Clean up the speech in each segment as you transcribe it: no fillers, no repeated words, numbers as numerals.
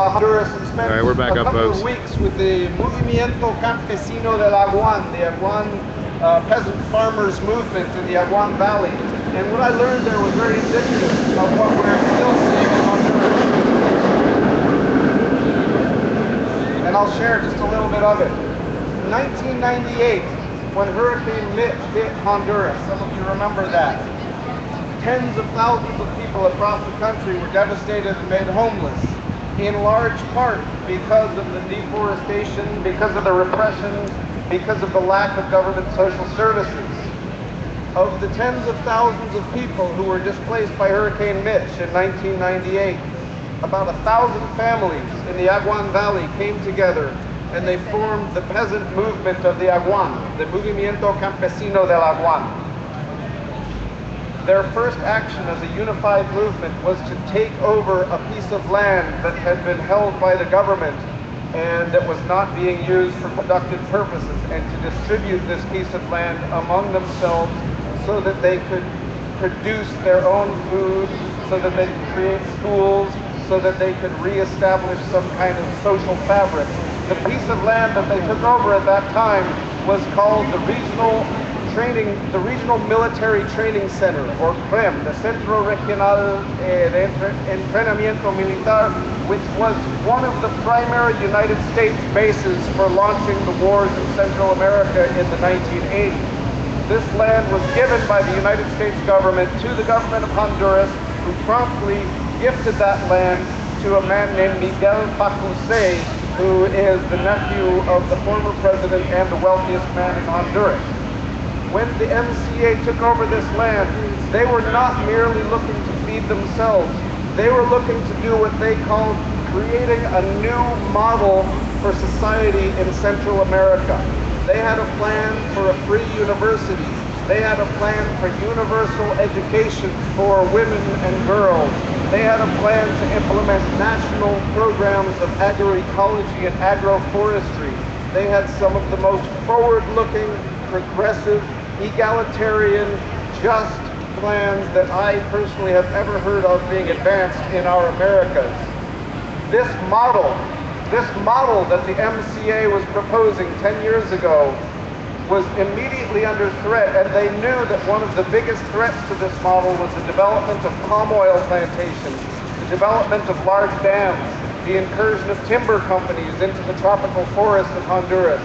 Honduras and spent All right, we're back a up, couple folks. of weeks with the Movimiento Campesino del Aguan, the Aguan peasant farmers movement in the Aguan Valley. And what I learned there was very indicative of what we're still seeing in Honduras. And I'll share just a little bit of it. In 1998, when Hurricane Mitch hit Honduras, some of you remember that, tens of thousands of people across the country were devastated and made homeless, in large part because of the deforestation, because of the repression, because of the lack of government social services. Of the tens of thousands of people who were displaced by Hurricane Mitch in 1998, about 1,000 families in the Aguan Valley came together and they formed the peasant movement of the Aguan, the Movimiento Campesino del Aguan. Their first action as a unified movement was to take over a piece of land that had been held by the government and that was not being used for productive purposes, and to distribute this piece of land among themselves so that they could produce their own food, so that they could create schools, so that they could reestablish some kind of social fabric. The piece of land that they took over at that time was called the Regional Military Training Center, or CREM, the Centro Regional de Entrenamiento Militar, which was one of the primary United States bases for launching the wars in Central America in the 1980s. This land was given by the United States government to the government of Honduras, who promptly gifted that land to a man named Miguel Pacuse, who is the nephew of the former president and the wealthiest man in Honduras. When the MCA took over this land, they were not merely looking to feed themselves. They were looking to do what they called creating a new model for society in Central America. They had a plan for a free university. They had a plan for universal education for women and girls. They had a plan to implement national programs of agroecology and agroforestry. They had some of the most forward-looking, progressive, egalitarian, just plans that I personally have ever heard of being advanced in our Americas. This model that the MCA was proposing 10 years ago was immediately under threat, and they knew that one of the biggest threats to this model was the development of palm oil plantations, the development of large dams, the incursion of timber companies into the tropical forests of Honduras.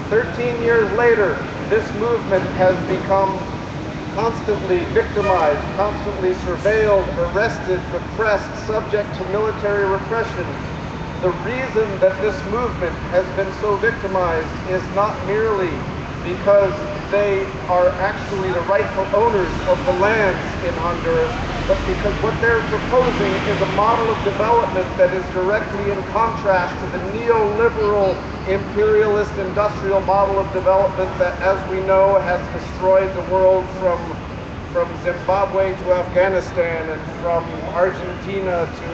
13 years later, this movement has become constantly victimized, constantly surveilled, arrested, repressed, subject to military repression. The reason that this movement has been so victimized is not merely because they are actually the rightful owners of the lands in Honduras, but because what they're proposing is a model of development that is directly in contrast to the neoliberal, imperialist, industrial model of development that, as we know, has destroyed the world from Zimbabwe to Afghanistan and from Argentina to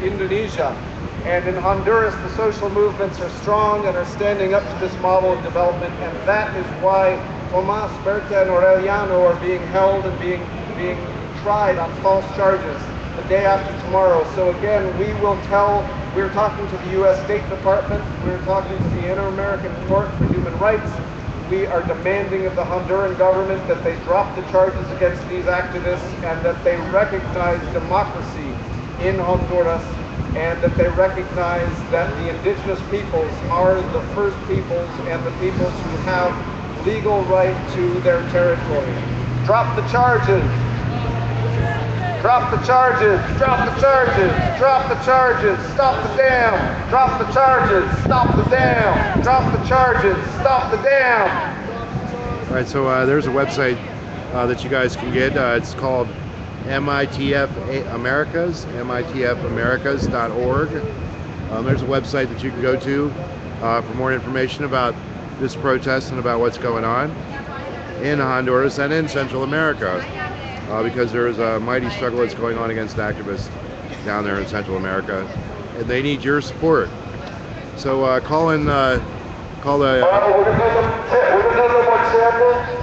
Indonesia. And in Honduras, the social movements are strong and are standing up to this model of development, and that is why Tomas, Berta, and Aureliano are being held and being tried on false charges the day after tomorrow. So again, we're talking to the U.S. State Department, we're talking to the Inter-American Court for Human Rights. We are demanding of the Honduran government that they drop the charges against these activists and that they recognize democracy in Honduras, and that they recognize that the indigenous peoples are the first peoples and the peoples who have legal right to their territory. Drop the charges! Drop the charges! Drop the charges! Drop the charges! Stop the dam! Drop the charges! Stop the dam! Drop the charges! Stop the dam! All right, so there's a website that you guys can get. It's called MITF Americas, mitfamericas.org. There's a website that you can go to for more information about this protest and about what's going on in Honduras and in Central America, because there is a mighty struggle that's going on against activists down there in Central America, and they need your support. So call the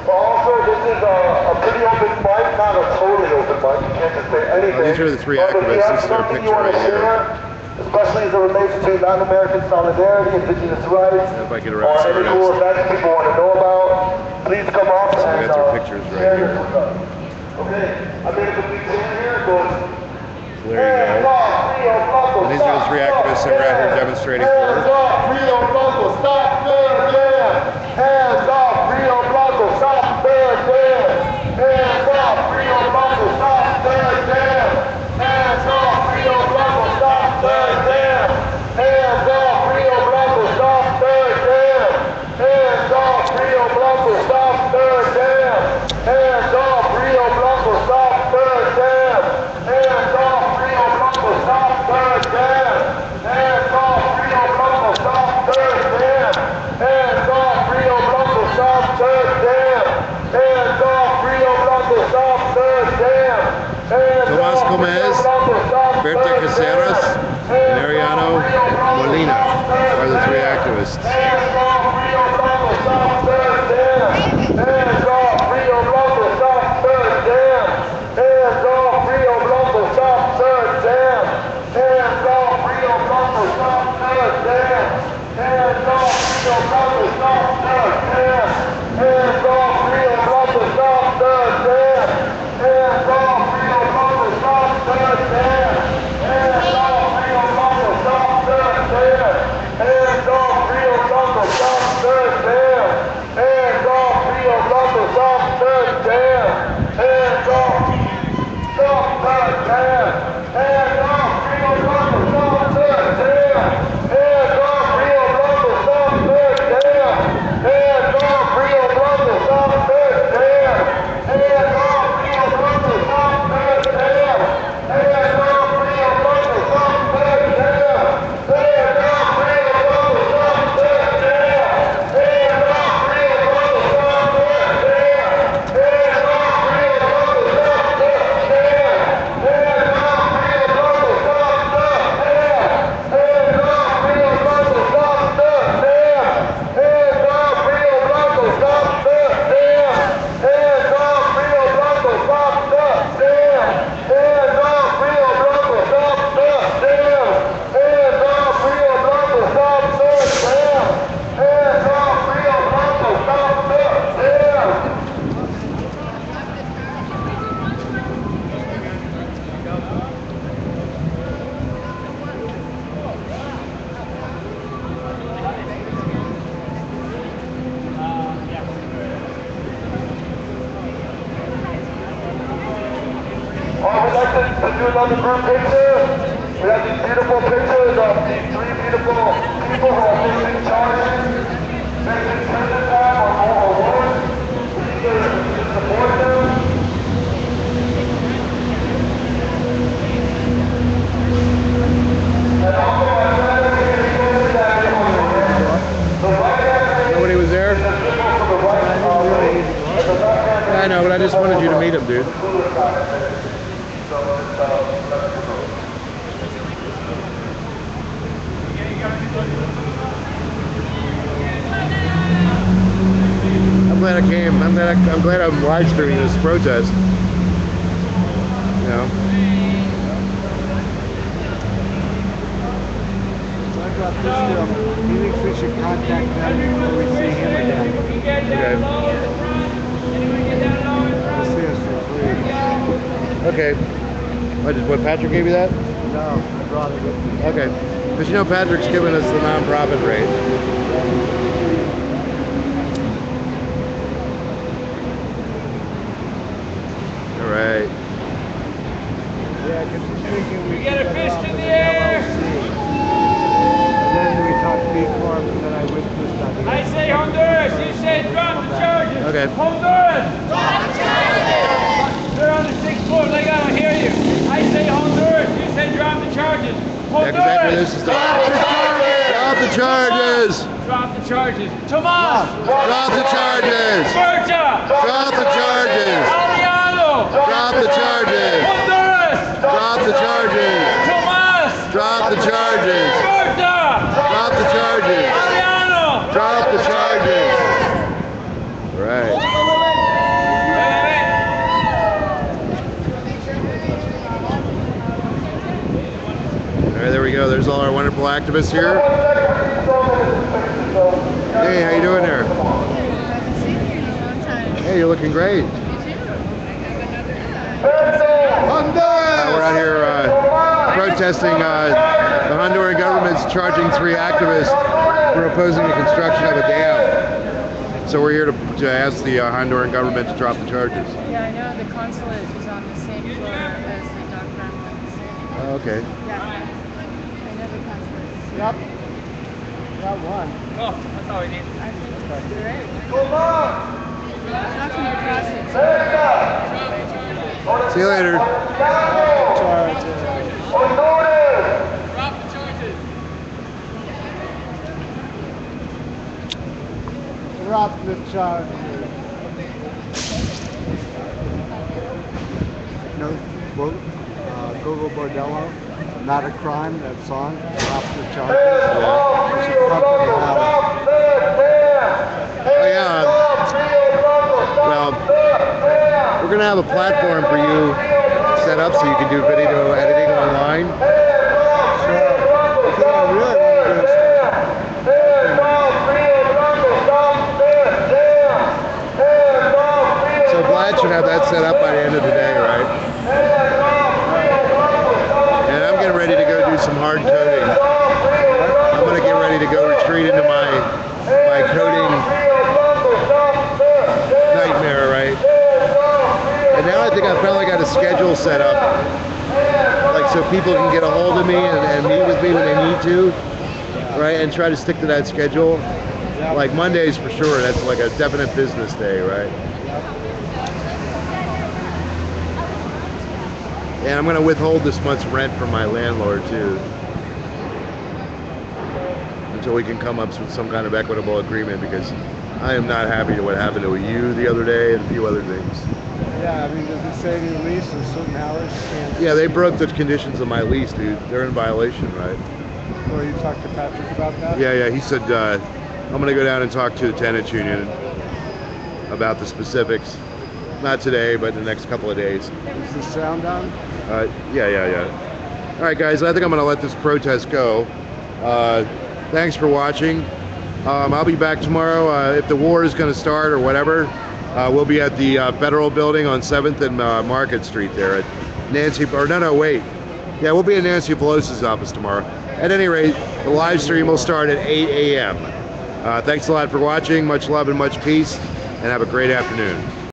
Also, this is a pretty open mic, not a totally open mic. You can't just say anything. these are the three activists. This is their picture right here. especially as it relates to Latin American solidarity, indigenous rights, If I could or any cool events people want to know about, please come up and share this with us. Okay, I made a big chant here. It goes, there you go. And these are the three activists that were out here demonstrating for us. Hands off, Rio Blanco, stop the jam! Hands off, Rio Blanco, stop the jam! Hands off, Rio Blanco, stop the jam! Hands off, Rio Blanco, stop the jam! Hands off, Rio Blanco, stop the jam! Hands off, Rio Blanco, stop the jam! Hands off, Rio Blanco, stop the jam! Hands off, Rio Blanco, stop the jam! Hands off, Rio Blanco, stop the jam! Hands off, Rio Blanco, stop the jam! Hands off, Rio Blanco, stop the jam! Tomás Gómez, Berta Caceres, and Ariano Molina are the three activists. Hands off, Rio Blanco, stop the jam! Hands off, Rio Blanco, stop the jam! Hands off, Rio Blanco, stop the jam! Hands off, Rio Blanco, stop the jam! Hands off, Rio Blanco, stop the jam! Hands off, Rio Blanco, stop the jam! Hands off, Rio Blanco, stop the jam! Hands off, Rio Blanco, stop the jam! Hands off, Rio Blanco, stop the jam! Hands off, Rio Blanco, stop the jam! Hands off, stop the jam! Hands off, Rio Blanco, stop the jam! Hands off, Rio Blanco, stop the jam! Hands off, Rio Blanco, stop the jam! Hands off, Rio Blanco, stop the jam! Hands off, Rio Blanco, stop the jam! Hands off, Rio Blanco, stop the jam! Hands off, Rio Blanco, stop the jam! Hands off, Rio Blanco, stop the jam! Hands off, Rio Blanco, stop the jam! Hands off, Rio Blanco, stop the jam! Hands off, Rio Blanco, stop the jam! Hands off, Rio Blanco, stop the jam! Hands off, Rio Blanco, stop the jam! Hands off, Rio Blanco, stop the jam! Hands off, Rio Blanco, stop the jam! We'd like to do another group picture. We have these beautiful pictures of these three beautiful people who are facing charges, facing prison time or worse. We need to support them. And also, my friend, we're going to go to that the right hand. Nobody was there? The people to the right I know, but I just wanted you to meet him, dude. I'm glad I came. I'm glad I'm live streaming this protest. You know. I got this he thinks we should contact them before we see him again. Okay. We'll see us for free. Okay. What Patrick gave you that? No, I brought it with me. Okay. Because you know Patrick's giving us the non-profit rate. All right. Yeah, because he's thinking we get a fist in the air. And then we talked beef farms, and then I witnessed on the I say Honduras, you say drop the charges. Okay. Honduras! Drop the charges! They're on the 6th floor, they gotta hear you. I say Honduras, you say drop the charges. Honduras! Exactly, this is drop the charges! Drop the charges. Tomas! Drop the charges! Berta! Drop the charges! Aliano! Drop the charges! Honduras! Drop the charges! Tomas! Drop the charges! Berta! Drop the charges! Aliano! Drop the charges! Right. All right, there we go. There's all wonderful activists here. Hey, how you doing there? Hey, you're looking great. We're out here protesting the Honduran government's charging 3 activists for opposing the construction of a dam. So we're here to ask the Honduran government to drop the charges. Yeah, I know the consulate is on the same floor as the dock ramp. Oh, okay. Yeah, I know the consulate. Yep. Got one. Oh, that's all we need. I think it's great. Come on! Not from the process. See you later. Charge. Honduras! Drop the charges. Drop the charge. No, Gogo Bordello. Not a crime. That song. Drop the charges. It's a company house. Oh yeah. Well, we're gonna have a platform for you set up so you can do video editing online. Sure. I really want to do So Vlad should have that set up by the end of the day, right? And I'm getting ready to go do some hard coding. I'm gonna get ready to go retreat into my coding nightmare, right? And now I think I finally got a schedule set up, like so people can get a hold of me and meet with me when they need to, right? And try to stick to that schedule. Like Mondays for sure, that's like a definite business day, right? And I'm going to withhold this month's rent from my landlord too, until we can come up with some kind of equitable agreement, because I am not happy to what happened to you the other day and a few other things. Yeah, I mean, does it say in your lease there's certain hours you can't? Yeah, they broke the conditions of my lease, dude. They're in violation, right? Or you talked to Patrick about that? Yeah, he said I'm going to go down and talk to the tenants union about the specifics. Not today, but in the next couple of days. Is the sound on? Yeah. All right, guys, I think I'm going to let this protest go. Thanks for watching. I'll be back tomorrow. If the war is going to start or whatever, we'll be at the Federal Building on 7th and Market Street there at Nancy, or no, wait. Yeah, we'll be in Nancy Pelosi's office tomorrow. At any rate, the live stream will start at 8 a.m. Thanks a lot for watching. Much love and much peace, and have a great afternoon.